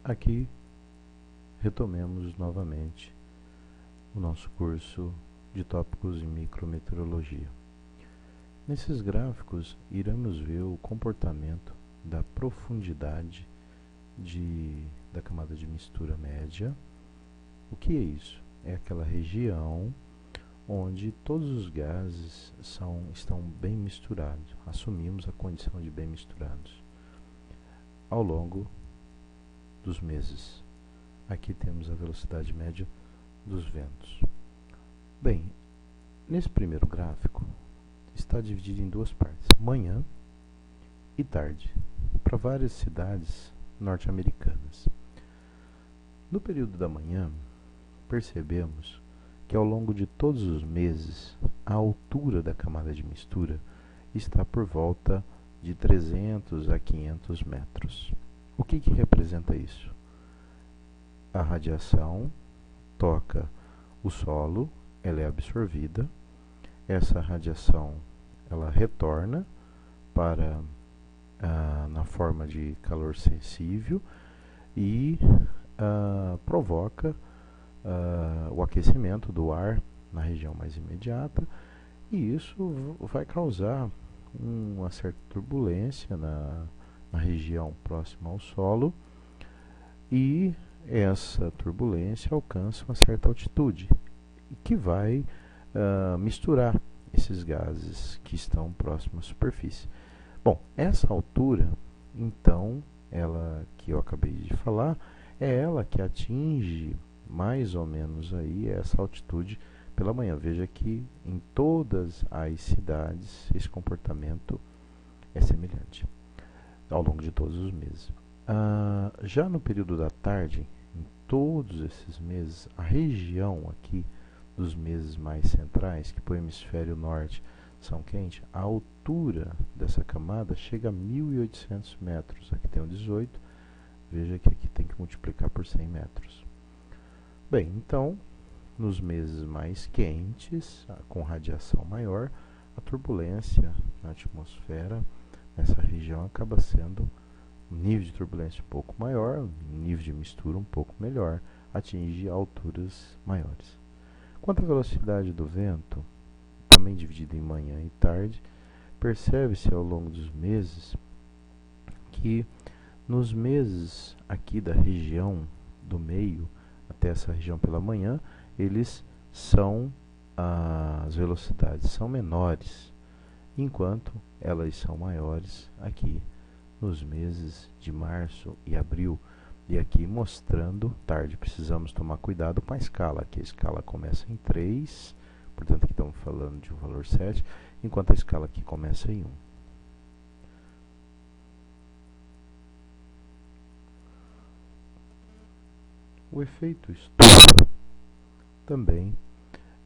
Aqui retomemos novamente o nosso curso de tópicos em micrometeorologia. Nesses gráficos, iremos ver o comportamento da profundidade da camada de mistura média. O que é isso? É aquela região onde todos os gases estão bem misturados. Assumimos a condição de bem misturados ao longo dos meses. Aqui temos a velocidade média dos ventos. Bem, nesse primeiro gráfico está dividido em duas partes, manhã e tarde, para várias cidades norte-americanas. No período da manhã, percebemos que ao longo de todos os meses, a altura da camada de mistura está por volta de 300 a 500 metros. O que representa isso? A radiação toca o solo, ela é absorvida, essa radiação ela retorna na forma de calor sensível e provoca o aquecimento do ar na região mais imediata, e isso vai causar uma certa turbulência na região próxima ao solo, e essa turbulência alcança uma certa altitude que vai misturar esses gases que estão próximos à superfície. Bom, essa altura, então, ela que eu acabei de falar, é ela que atinge mais ou menos aí essa altitude pela manhã. Veja que em todas as cidades esse comportamento é semelhante ao longo de todos os meses. Já no período da tarde, em todos esses meses, a região aqui dos meses mais centrais, que para o hemisfério norte são quentes, a altura dessa camada chega a 1.800 metros. Aqui tem um 18, veja que aqui tem que multiplicar por 100 metros. Bem, então, nos meses mais quentes, com radiação maior, a turbulência na atmosfera nessa região acaba sendo um nível de turbulência um pouco maior, um nível de mistura um pouco melhor, atinge alturas maiores. Quanto à velocidade do vento, também dividida em manhã e tarde, percebe-se ao longo dos meses que nos meses aqui da região do meio até essa região pela manhã, as velocidades são menores, enquanto elas são maiores aqui nos meses de março e abril. E aqui mostrando tarde, precisamos tomar cuidado com a escala. Aqui a escala começa em 3, portanto aqui estamos falando de um valor 7, enquanto a escala aqui começa em 1. O efeito estufa também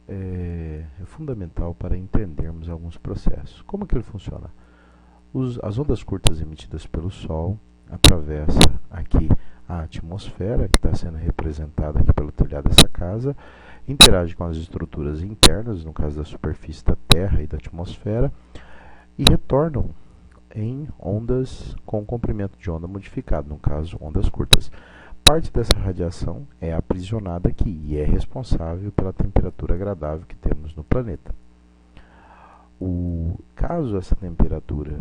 é fundamental para entendermos alguns processos. Como que ele funciona? As ondas curtas emitidas pelo Sol atravessam aqui a atmosfera, que está sendo representada aqui pelo telhado dessa casa, interage com as estruturas internas, no caso da superfície da Terra e da atmosfera, e retornam em ondas com comprimento de onda modificado, no caso, ondas curtas. Parte dessa radiação é aprisionada aqui e é responsável pela temperatura agradável que temos no planeta. Caso essa temperatura,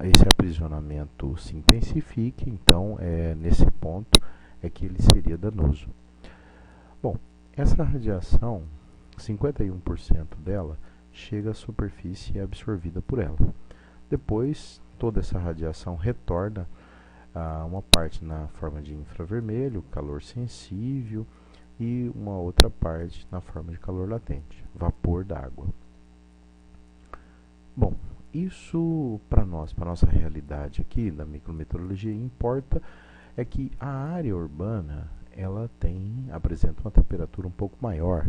esse aprisionamento se intensifique, então nesse ponto é que ele seria danoso. Bom, essa radiação, 51% dela chega à superfície e é absorvida por ela. Depois, toda essa radiação retorna a uma parte na forma de infravermelho, calor sensível, e uma outra parte na forma de calor latente, vapor d'água. Bom, isso para nós, para a nossa realidade aqui da micrometeorologia, importa é que a área urbana ela apresenta uma temperatura um pouco maior,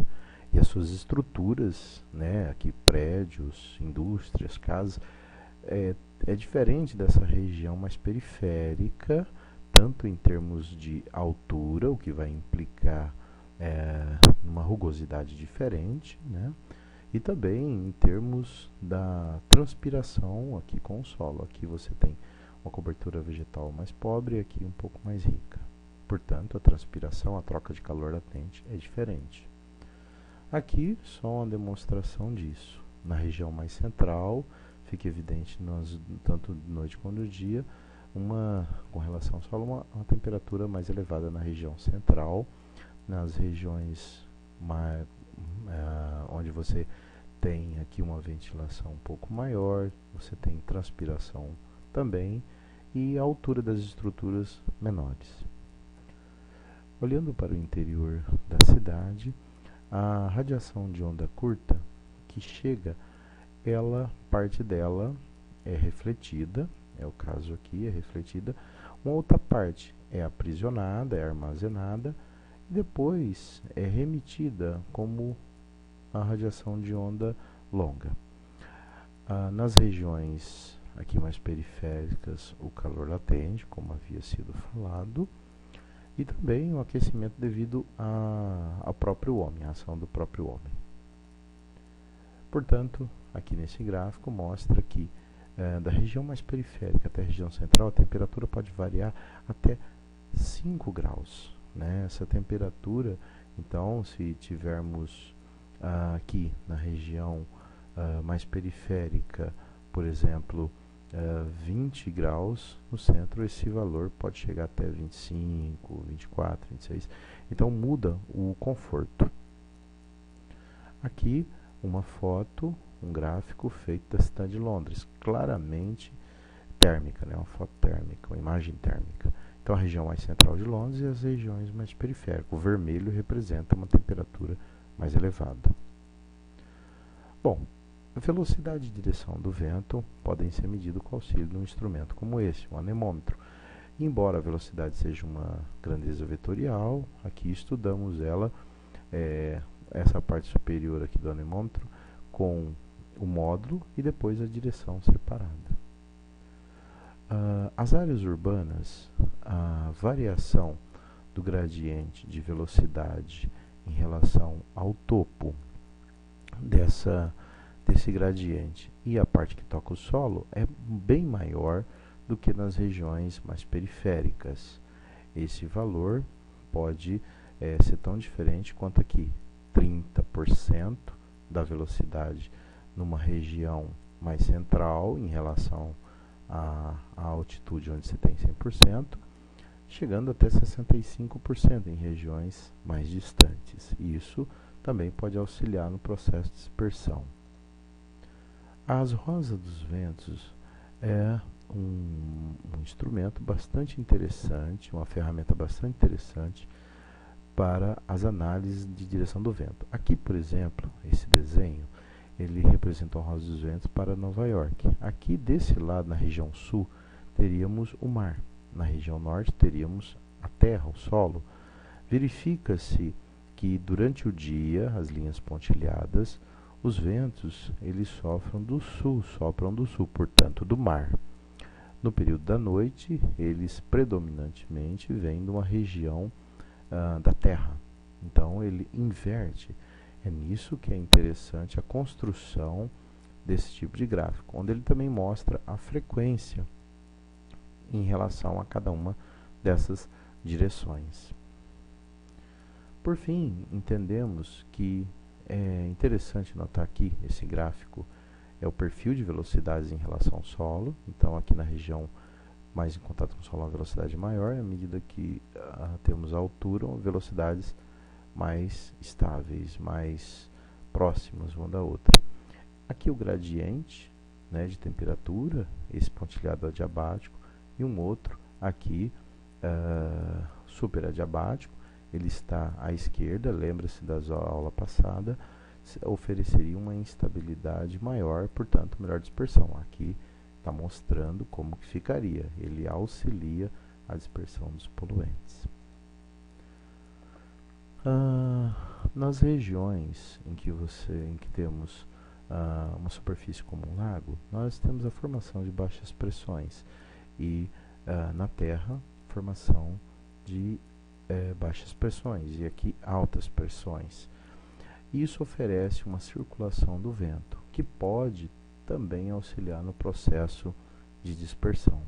e as suas estruturas, aqui prédios, indústrias, casas, é diferente dessa região mais periférica, tanto em termos de altura, o que vai implicar uma rugosidade diferente, e também em termos da transpiração aqui com o solo. Aqui você tem uma cobertura vegetal mais pobre e aqui um pouco mais rica. portanto a transpiração, a troca de calor latente é diferente. Aqui só uma demonstração disso. Na região mais central, fica evidente tanto de noite quanto de dia, com relação ao solo, uma temperatura mais elevada na região central. Nas regiões onde você tem aqui uma ventilação um pouco maior, você tem transpiração também e a altura das estruturas menores. Olhando para o interior da cidade, a radiação de onda curta que chega, parte dela é refletida, é o caso aqui, é refletida, uma outra parte é aprisionada, é armazenada, e depois é remitida como a radiação de onda longa. Nas regiões aqui mais periféricas, o calor latente, como havia sido falado, e também o aquecimento devido ao próprio homem, à ação do próprio homem. Portanto, aqui nesse gráfico mostra que da região mais periférica até a região central, a temperatura pode variar até 5 graus. Né? Essa temperatura, então, se tivermos aqui na região mais periférica, por exemplo, 20 graus no centro, esse valor pode chegar até 25, 24, 26. Então muda o conforto. Aqui uma foto, um gráfico feito da cidade de Londres, claramente térmica, né? Uma foto térmica, uma imagem térmica. Então a região mais central de Londres e as regiões mais periféricas. O vermelho representa uma temperatura mais elevada. Bom, a velocidade e direção do vento podem ser medidas com o auxílio de um instrumento como esse, um anemômetro. Embora a velocidade seja uma grandeza vetorial, aqui estudamos ela, essa parte superior aqui do anemômetro, com o módulo e depois a direção separada. As áreas urbanas, a variação do gradiente de velocidade em relação ao topo desse gradiente e a parte que toca o solo é bem maior do que nas regiões mais periféricas. Esse valor pode ser tão diferente quanto aqui, 30% da velocidade numa região mais central em relação à altitude onde você tem 100%, chegando até 65% em regiões mais distantes. Isso também pode auxiliar no processo de dispersão. As rosas dos ventos é um instrumento bastante interessante, uma ferramenta bastante interessante para as análises de direção do vento. Aqui, por exemplo, esse desenho, ele representa a rosa dos ventos para Nova York. Aqui, desse lado, na região sul, teríamos o mar. Na região norte, teríamos a terra, o solo. Verifica-se que durante o dia, as linhas pontilhadas, os ventos eles sopram do sul, portanto do mar. No período da noite, eles predominantemente vêm de uma região da terra. Então ele inverte. É nisso que é interessante a construção desse tipo de gráfico, onde ele também mostra a frequência em relação a cada uma dessas direções. Por fim, entendemos que é interessante notar aqui, esse gráfico é o perfil de velocidades em relação ao solo. Então aqui na região mais em contato com o solo, a velocidade maior, à medida que temos a altura, velocidades mais estáveis, mais próximas uma da outra. Aqui o gradiente, né, de temperatura, esse pontilhado adiabático, e um outro aqui superadiabático, ele está à esquerda, lembra-se da aula passada, ofereceria uma instabilidade maior, portanto melhor dispersão. Aqui está mostrando como que ficaria, ele auxilia a dispersão dos poluentes. Nas regiões em que temos uma superfície como um lago, nós temos a formação de baixas pressões e na Terra, formação de baixas pressões e aqui altas pressões. Isso oferece uma circulação do vento, que pode também auxiliar no processo de dispersão.